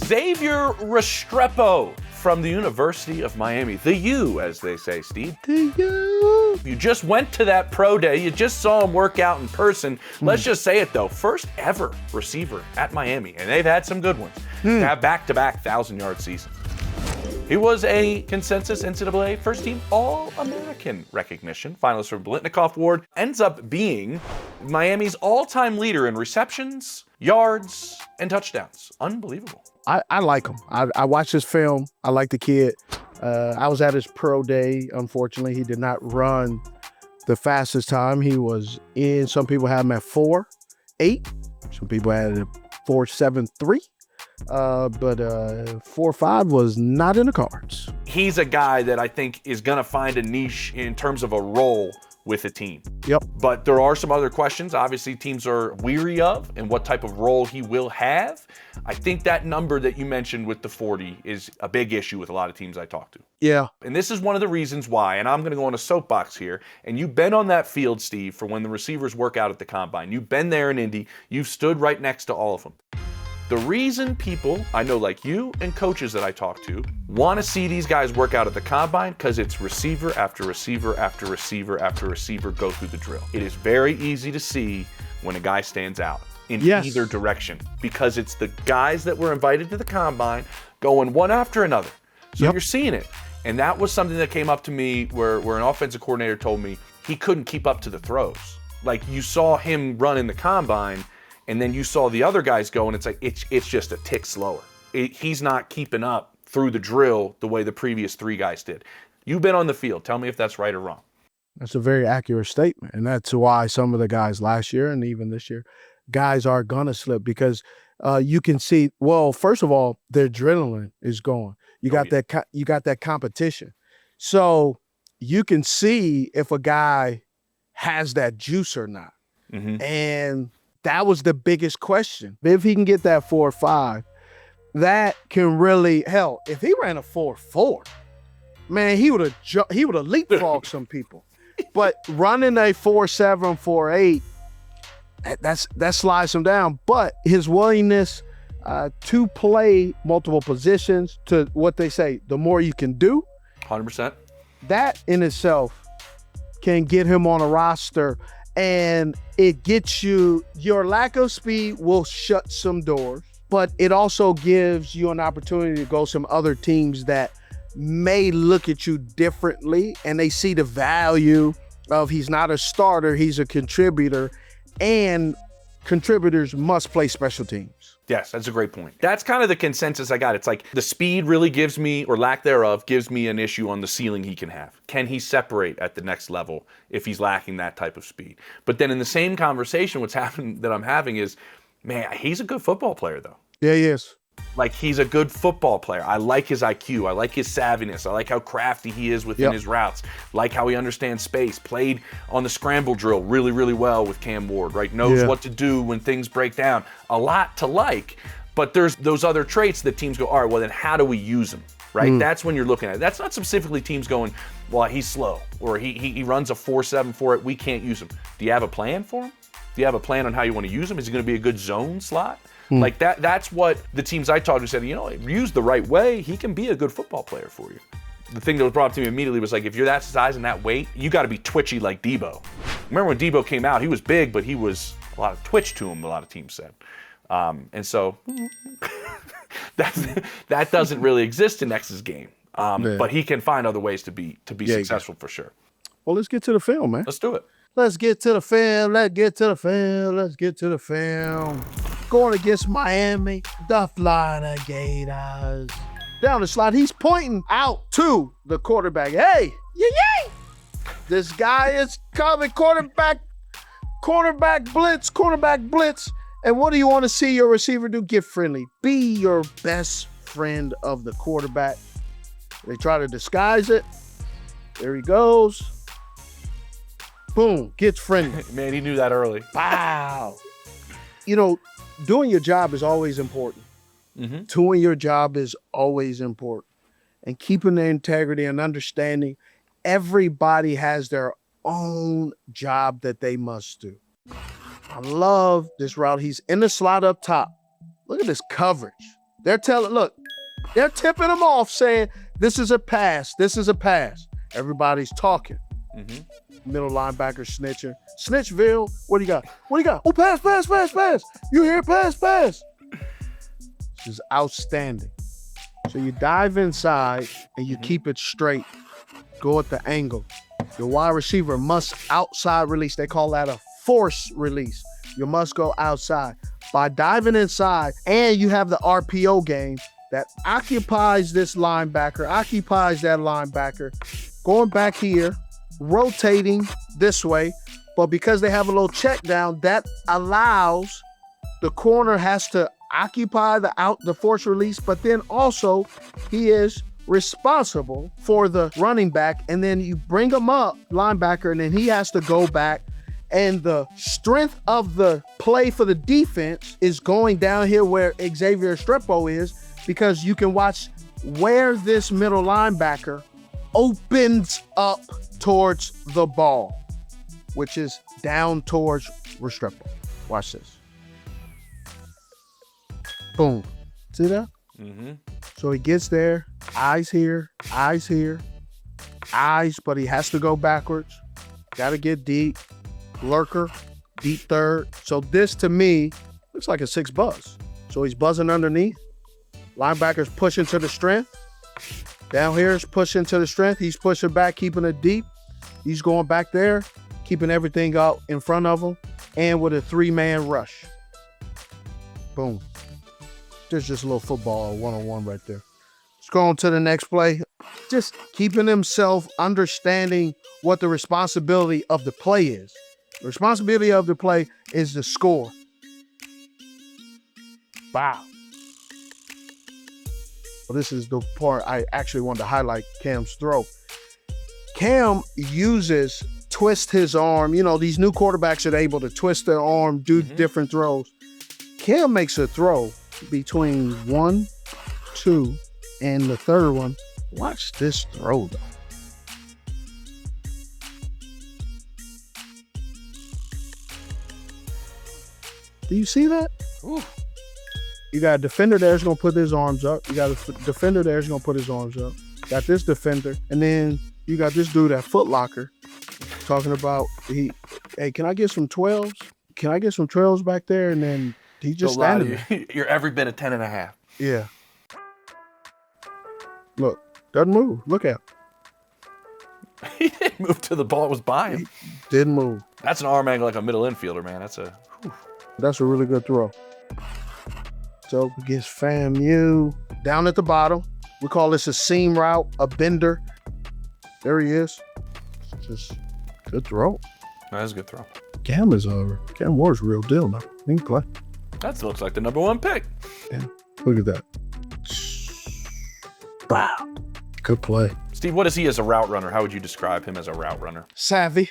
Xavier Restrepo from the University of Miami. The U, as they say, Steve. The U. You just went to that pro day. You just saw him work out in person. Let's just say it, though. First ever receiver at Miami, and they've had some good ones. To have back-to-back 1,000-yard seasons. He was a consensus NCAA first-team All-American recognition. Finalist for Blitnikoff Award. Ends up being Miami's all-time leader in receptions, yards, and touchdowns. Unbelievable. I like him. I watched his film. I like the kid. I was at his pro day. Unfortunately, he did not run the fastest time. He was in. Some people had him at 4.8. Some people had it at 4.73. But 4.5 was not in the cards. He's a guy that I think is going to find a niche in terms of a role with a team. Yep. But there are some other questions obviously teams are weary of and what type of role he will have. I think that number that you mentioned with the 40 is a big issue with a lot of teams I talk to. Yeah. And this is one of the reasons why, and I'm going to go on a soapbox here, and you've been on that field, Steve, for when the receivers work out at the combine. You've been there in Indy. You've stood right next to all of them. The reason people, I know like you and coaches that I talk to, want to see these guys work out at the combine because it's receiver after receiver after receiver after receiver go through the drill. It is very easy to see when a guy stands out in either direction because it's the guys that were invited to the combine going one after another. So you're seeing it. And that was something that came up to me where an offensive coordinator told me he couldn't keep up to the throws. Like you saw him run in the combine and then you saw the other guys go, and it's like it's just a tick slower. He's not keeping up through the drill the way the previous three guys did. You've been on the field. Tell me if that's right or wrong. That's a very accurate statement, and that's why some of the guys last year and even this year, guys are gonna slip because you can see. Well, first of all, their adrenaline is going. You got that competition, so you can see if a guy has that juice or not, and that was the biggest question. If he can get that 4.5, that can really hell. If he ran a 4.4, man, he would have leapfrogged some people. But running a 4.7, 4.8, that slides him down. But his willingness to play multiple positions, to what they say, the more you can do, 100%. That in itself can get him on a roster. And it gets you, your lack of speed will shut some doors, but it also gives you an opportunity to go some other teams that may look at you differently and they see the value of he's not a starter, he's a contributor, and contributors must play special teams. Yes, that's a great point. That's kind of the consensus I got. It's like the speed really gives me, or lack thereof, gives me an issue on the ceiling he can have. Can he separate at the next level if he's lacking that type of speed? But then in the same conversation, what's happening that I'm having is, man, he's a good football player though. Yeah, he is. Like he's a good football player. I like his IQ. I like his savviness. I like how crafty he is within his routes. Like how he understands space. Played on the scramble drill really, really well with Cam Ward, right? Knows what to do when things break down. A lot to like, but there's those other traits that teams go, all right, well then how do we use him, right? That's when you're looking at it. That's not specifically teams going, well, he's slow or he runs a 4.7 for it. We can't use him. Do you have a plan for him? Do you have a plan on how you want to use him? Is he going to be a good zone slot? Like that's what the teams I talked to said, you know, used the right way, he can be a good football player for you. The thing that was brought up to me immediately was like, if you're that size and that weight, you got to be twitchy like Debo. Remember when Debo came out, he was big, but he was a lot of twitch to him, a lot of teams said. And so that doesn't really exist in X's game. But he can find other ways to be successful for sure. Well, let's get to the film, man. Let's do it. Let's get to the film. Let's get to the film. Let's get to the film. Going against Miami, the Florida Gators. Down the slide, he's pointing out to the quarterback. Hey, yay! This guy is coming, quarterback blitz. And what do you want to see your receiver do? Get friendly. Be your best friend of the quarterback. They try to disguise it. There he goes. Boom, gets friendly. Man, he knew that early. Wow. You know, doing your job is always important. Doing your job is always important. And keeping the integrity and understanding everybody has their own job that they must do. I love this route. He's in the slot up top. Look at this coverage. They're tipping them off saying, this is a pass. This is a pass. Everybody's talking. Middle linebacker snitching. Snitchville, what do you got? What do you got? Oh, pass, pass, pass, pass. You hear pass, pass. This is outstanding. So you dive inside and you keep it straight. Go at the angle. Your wide receiver must outside release. They call that a force release. You must go outside. By diving inside, and you have the RPO game that occupies this linebacker, occupies that linebacker, going back here, rotating this way, but because they have a little check down, that allows the corner has to occupy the force release, but then also he is responsible for the running back, and then you bring him up, linebacker, and then he has to go back. And the strength of the play for the defense is going down here where Xavier Restrepo is, because you can watch where this middle linebacker opens up towards the ball, which is down towards Restrepo. Watch this. Boom. See that? So he gets there, eyes here, eyes, but he has to go backwards. Got to get deep. Lurker, deep third. So this to me looks like a 6 buzz. So he's buzzing underneath. Linebacker's pushing to the strength. Down here is pushing to the strength. He's pushing back, keeping it deep. He's going back there, keeping everything out in front of him, and with a 3-man rush. Boom. There's just a little football one-on-one right there. Let's go on to the next play. Just keeping himself understanding what the responsibility of the play is. The responsibility of the play is the score. Wow. Well, this is the part I actually wanted to highlight Cam's throw. Cam twist his arm. You know, these new quarterbacks are able to twist their arm, do different throws. Cam makes a throw between 1, 2, and the third one. Watch this throw, though. Do you see that? Ooh. You got a defender there who's going to put his arms up. You got a defender there who's going to put his arms up. Got this defender. And then you got this dude at Foot Locker talking about, hey, can I get some 12s? Can I get some 12s back there? And then he just standing there. You're every bit of 10.5. Yeah. Look, doesn't move. Look at him. He didn't move till the ball was by him. He didn't move. That's an arm angle like a middle infielder, man. That's a really good throw. So against FAMU, down at the bottom. We call this a seam route, a bender. There he is. Just good throw. That's a good throw. Cam Ward's real deal now. He can play. That looks like the #1 pick. Yeah, look at that. Wow. Good play. Steve, what is he as a route runner? How would you describe him as a route runner? Savvy.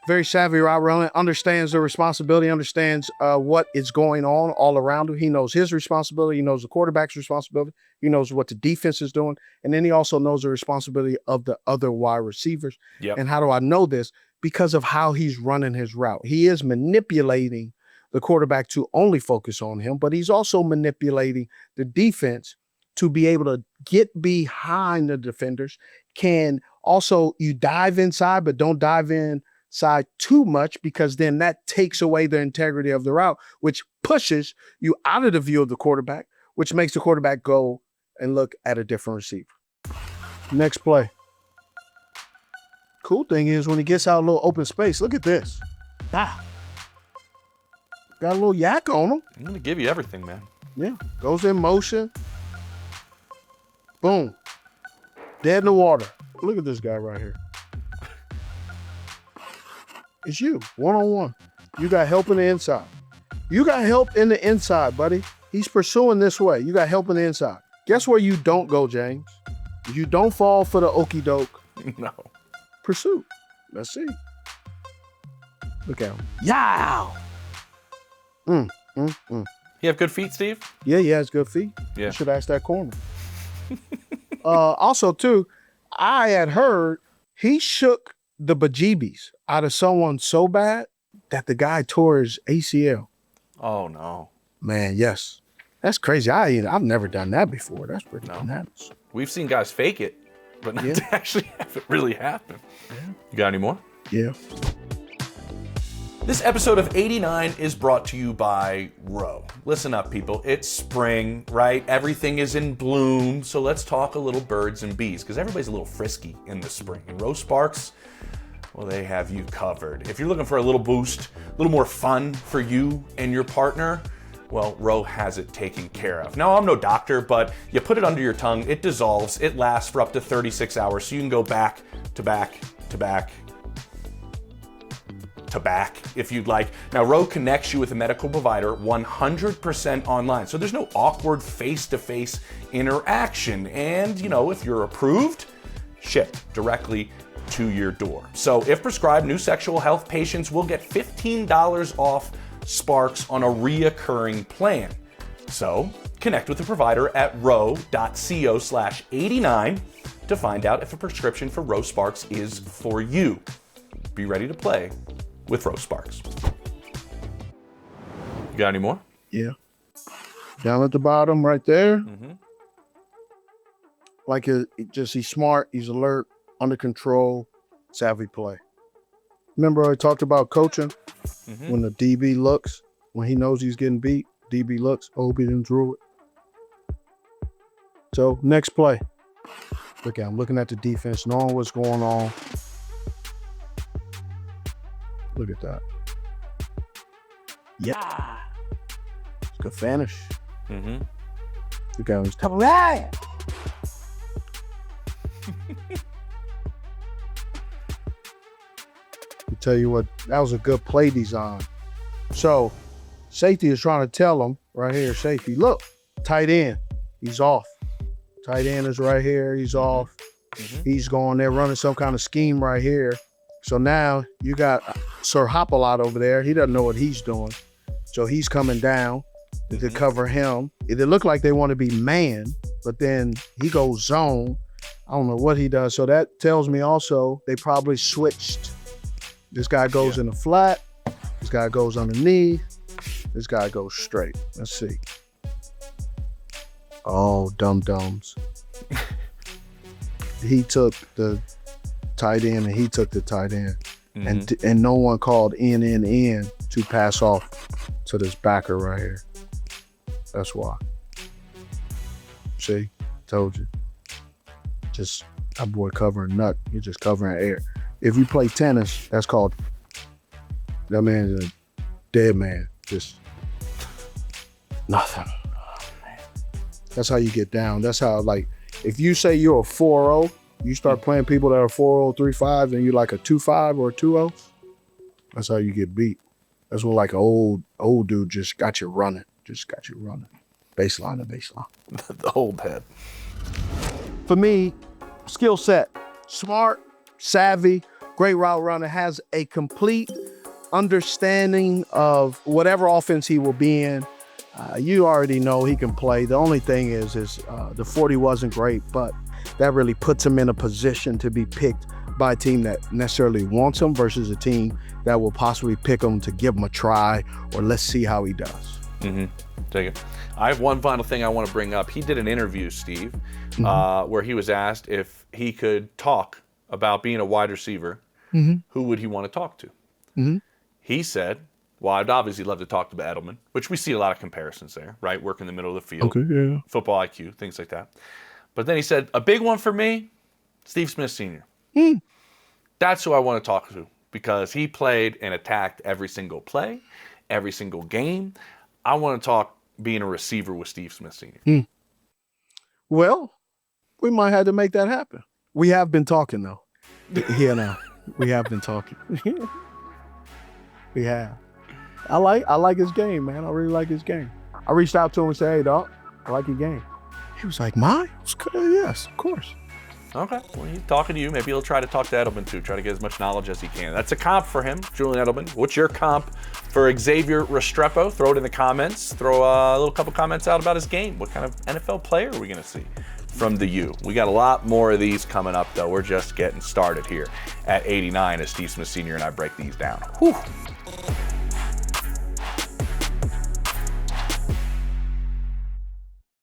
Very savvy route runner. Understands the responsibility, understands what is going on all around him. He knows his responsibility. He knows the quarterback's responsibility. He knows what the defense is doing. And then he also knows the responsibility of the other wide receivers. Yep. And how do I know this? Because of how he's running his route. He is manipulating the quarterback to only focus on him, but he's also manipulating the defense to be able to get behind the defenders. Can also, you dive inside, but don't dive inside too much, because then that takes away the integrity of the route, which pushes you out of the view of the quarterback, which makes the quarterback go and look at a different receiver. Next play. Cool thing is when he gets out a little open space, look at this. Got a little yak on him. I'm going to give you everything, man. Yeah, goes in motion. Boom. Dead in the water. Look at this guy right here. It's you, one-on-one. You got help in the inside. You got help in the inside, buddy. He's pursuing this way. You got help in the inside. Guess where you don't go, James? You don't fall for the okie doke. No. Pursue. Let's see. Look at him. Yow! You have good feet, Steve? Yeah, he has good feet. Yeah. I should ask that corner. Also, too, I had heard he shook the bejeebies out of someone so bad that the guy tore his ACL. Oh, no. Man, yes. That's crazy. I've never done that before. That's pretty bananas. We've seen guys fake it, but not to actually have it really happen. Yeah. You got any more? Yeah. This episode of 89 is brought to you by Row. Listen up, people. It's spring, right? Everything is in bloom. So let's talk a little birds and bees, because everybody's a little frisky in the spring. And Row Sparks, well, they have you covered. If you're looking for a little boost, a little more fun for you and your partner, well, Row has it taken care of. Now, I'm no doctor, but you put it under your tongue, it dissolves, it lasts for up to 36 hours, so you can go back to back to back to back if you'd like. Now, Row connects you with a medical provider 100% online, so there's no awkward face-to-face interaction. And, you know, if you're approved, shipped directly to your door. So if prescribed, new sexual health patients will get $15 off Sparks on a reoccurring plan. So connect with the provider at row.co/89 to find out if a prescription for Row Sparks is for you. Be ready to play with Row Sparks. You got any more? Yeah. Down at the bottom right there. Like he's smart, he's alert, under control, savvy play. Remember I talked about coaching? When the DB looks, when he knows he's getting beat, DB looks, hope he didn't throw it. So next play. Look at him looking at the defense, knowing what's going on. Look at that. Yeah. Good finish. Look at him. He's coming right. Tell you what, that was a good play design. So safety is trying to tell him right here, safety, look, tight end, he's off. Tight end is right here, he's off. He's going there running some kind of scheme right here. So now you got Sir Hop-a-Lot over there. He doesn't know what he's doing. So he's coming down to cover him. It looked like they want to be man, but then he goes zone. I don't know what he does. So that tells me also they probably switched. This guy goes in the flat. This guy goes underneath. This guy goes straight. Let's see. Oh, dum-dums. He took the tight end and he took the tight end. And no one called in to pass off to this backer right here. That's why. See? Told you. Just that boy covering nut. You're just covering air. If you play tennis, that's called, that man's a dead man. Just nothing. Oh, man. That's how you get down. That's how, like, if you say you're a 4-0, you start playing people that are 4-0, 3-5, and you're like a 2-5 or a 2-0, that's how you get beat. That's what like an old dude just got you running. Baseline to baseline. The old head. For me, skill set, smart, savvy, great route runner, has a complete understanding of whatever offense he will be in. You already know he can play. The only thing is the 40 wasn't great, but that really puts him in a position to be picked by a team that necessarily wants him versus a team that will possibly pick him to give him a try or let's see how he does. Take it. I have one final thing I want to bring up. He did an interview, Steve, where he was asked if he could talk about being a wide receiver, who would he want to talk to? He said, well, I'd obviously love to talk to Edelman, which we see a lot of comparisons there, right? Work in the middle of the field, football IQ, things like that. But then he said, a big one for me, Steve Smith Sr. That's who I want to talk to because he played and attacked every single play, every single game. I want to talk being a receiver with Steve Smith Sr. Well, we might have to make that happen. We have been talking, though. Here now. We have been talking. We have. I like his game, man. I really like his game. I reached out to him and said, hey, dog, I like your game. He was like, mine? Yes, of course. Okay. Well, he's talking to you. Maybe he'll try to talk to Edelman, too. Try to get as much knowledge as he can. That's a comp for him, Julian Edelman. What's your comp for Xavier Restrepo? Throw it in the comments. Throw a little couple comments out about his game. What kind of NFL player are we going to see from the U? We got a lot more of these coming up, though. We're just getting started here at 89 as Steve Smith Sr. and I break these down. Whew.